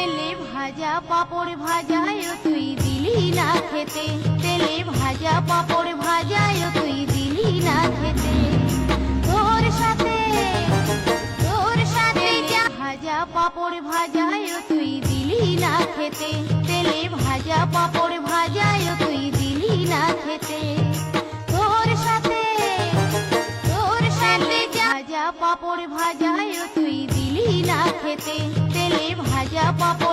তেলে ভাজা পাপড় ভাজায় তুই দিলি না খেতে, তেলে ভাজা পাপড় ভাজায় তুই দিলি না খেতে। তোর সাথে ভাজা পাপড় ভাজায় তুই দিলি না খেতে, তেলে ভাজা পাপড় ভাজায় তুই দিলি না খেতে। তোর সাথে ভাজা পাপড় ভাজায় তুই দিলি না খেতে, তেলে ভাজা পাপড়